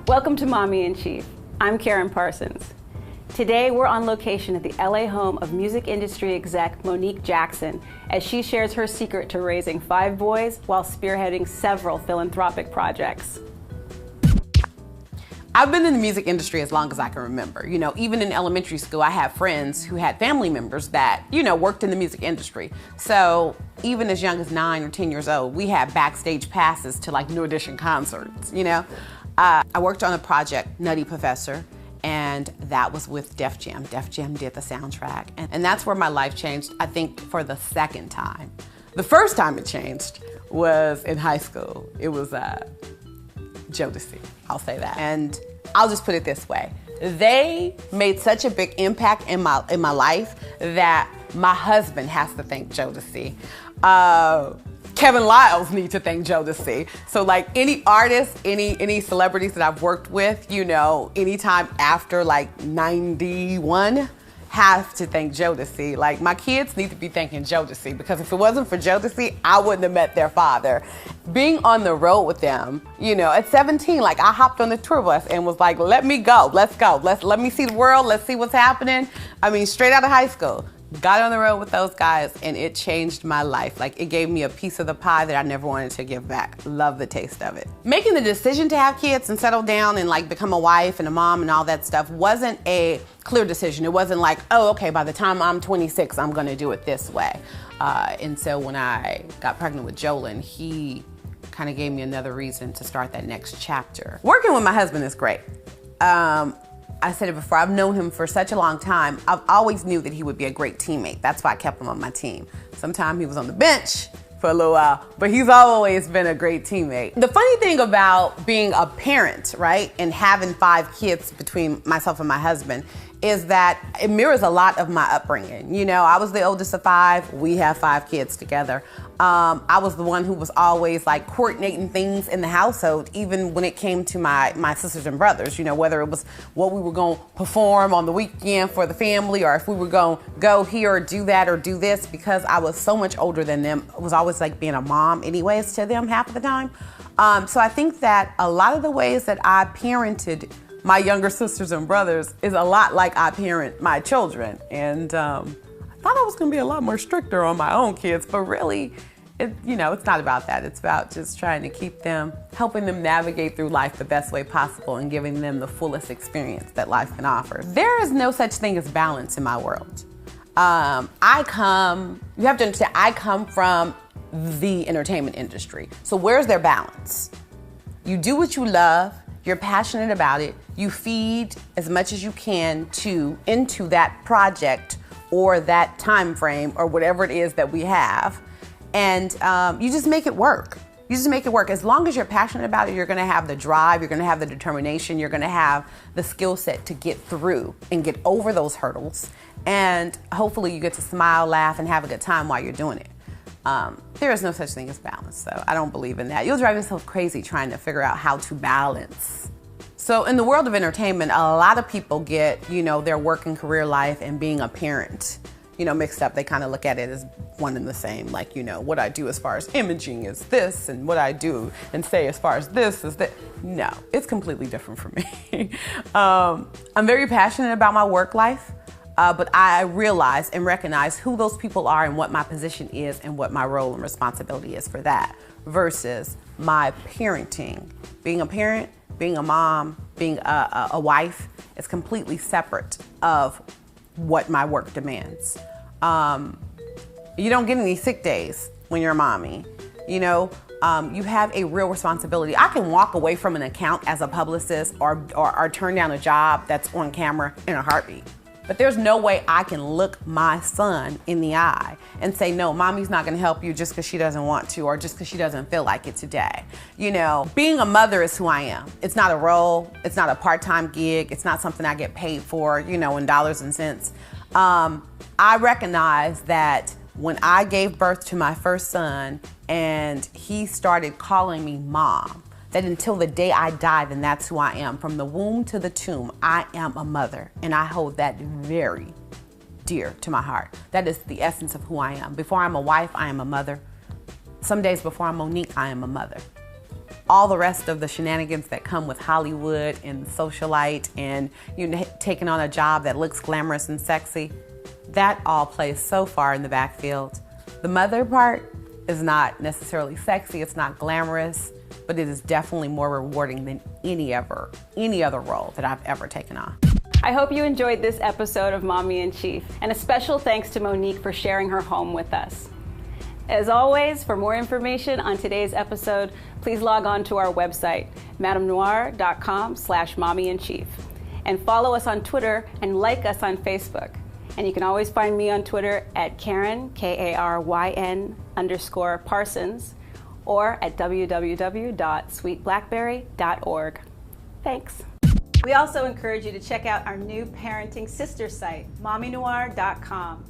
Welcome to Mommy in Chief. I'm Karen Parsons. Today we're on location at the LA home of music industry exec Monique Jackson as she shares her secret to raising 5 boys while spearheading several philanthropic projects. I've been in the music industry as long as I can remember. You know, even in elementary school, I have friends who had family members that, you know, worked in the music industry. So even as young as 9 or 10 years old, we had backstage passes to like New Edition concerts, you know. I worked on a project, Nutty Professor, and that was with Def Jam. Def Jam did the soundtrack, and that's where my life changed, I think, for the second time. The first time it changed was in high school. It was Jodeci, I'll say that. And I'll just put it this way. They made such a big impact in my life that my husband has to thank Jodeci. Kevin Lyles needs to thank Jodeci. So like any artists, any celebrities that I've worked with, you know, anytime after like 91, have to thank Jodeci. Like my kids need to be thanking Jodeci because if it wasn't for Jodeci, I wouldn't have met their father. Being on the road with them, you know, at 17, like I hopped on the tour bus and was like, let me go, let's go. Let me see the world, let's see what's happening. I mean, straight out of high school. Got on the road with those guys and it changed my life. Like it gave me a piece of the pie that I never wanted to give back. Love the taste of it. Making the decision to have kids and settle down and like become a wife and a mom and all that stuff wasn't a clear decision. It wasn't like, oh, okay, by the time I'm 26, I'm gonna do it this way. And so when I got pregnant with Jolyn, he kind of gave me another reason to start that next chapter. Working with my husband is great. I said it before, I've known him for such a long time. I've always knew that he would be a great teammate. That's why I kept him on my team. Sometimes he was on the bench for a little while, but he's always been a great teammate. The funny thing about being a parent, right, and having 5 kids between myself and my husband is that it mirrors a lot of my upbringing. You know, I was the oldest of 5. We have 5 kids together. I was the one who was always like coordinating things in the household, even when it came to my sisters and brothers, you know, whether it was what we were going to perform on the weekend for the family or if we were going to go here or do that or do this, because I was so much older than them. It was always like being a mom anyways to them half of the time. So I think that a lot of the ways that I parented my younger sisters and brothers is a lot like I parent my children. And I thought I was gonna be a lot more stricter on my own kids, but really, you know, it's not about that. It's about just trying to keep them, helping them navigate through life the best way possible and giving them the fullest experience that life can offer. There is no such thing as balance in my world. You have to understand, I come from the entertainment industry. So where's their balance? You do what you love, you're passionate about it, you feed as much as you can into that project or that time frame or whatever it is that we have, and you just make it work. You just make it work. As long as you're passionate about it, you're gonna have the drive, you're gonna have the determination, you're gonna have the skill set to get through and get over those hurdles, and hopefully you get to smile, laugh, and have a good time while you're doing it. There is no such thing as balance, so I don't believe in that. You'll drive yourself crazy trying to figure out how to balance. So in the world of entertainment, a lot of people get, you know, their work and career life and being a parent, you know, mixed up. They kind of look at it as one and the same. Like, you know, what I do as far as imaging is this, and what I do and say as far as this is that. No, it's completely different for me. I'm very passionate about my work life. But I realize and recognize who those people are and what my position is and what my role and responsibility is for that versus my parenting. Being a parent, being a mom, being a wife is completely separate of what my work demands. You don't get any sick days when you're a mommy. You know, you have a real responsibility. I can walk away from an account as a publicist or turn down a job that's on camera in a heartbeat. But there's no way I can look my son in the eye and say, no, mommy's not gonna help you just because she doesn't want to or just because she doesn't feel like it today. You know, being a mother is who I am. It's not a role, it's not a part-time gig, it's not something I get paid for, you know, in dollars and cents. I recognize that when I gave birth to my first son and he started calling me mom, that until the day I die, then that's who I am. From the womb to the tomb, I am a mother, and I hold that very, dear to my heart. That is the essence of who I am. Before I'm a wife, I am a mother. Some days before I'm Monique, I am a mother. All the rest of the shenanigans that come with Hollywood and socialite and taking on a job that looks glamorous and sexy, that all plays so far in the backfield. The mother part is not necessarily sexy, it's not glamorous, but it is definitely more rewarding than any other role that I've ever taken on. I hope you enjoyed this episode of Mommy in Chief, and a special thanks to Monique for sharing her home with us. As always, for more information on today's episode, please log on to our website, madamenoir.com/mommyinchief, and follow us on Twitter and like us on Facebook. And you can always find me on Twitter at Karen, KARYN_Parsons, or at www.sweetblackberry.org. Thanks. We also encourage you to check out our new parenting sister site, mommynoir.com.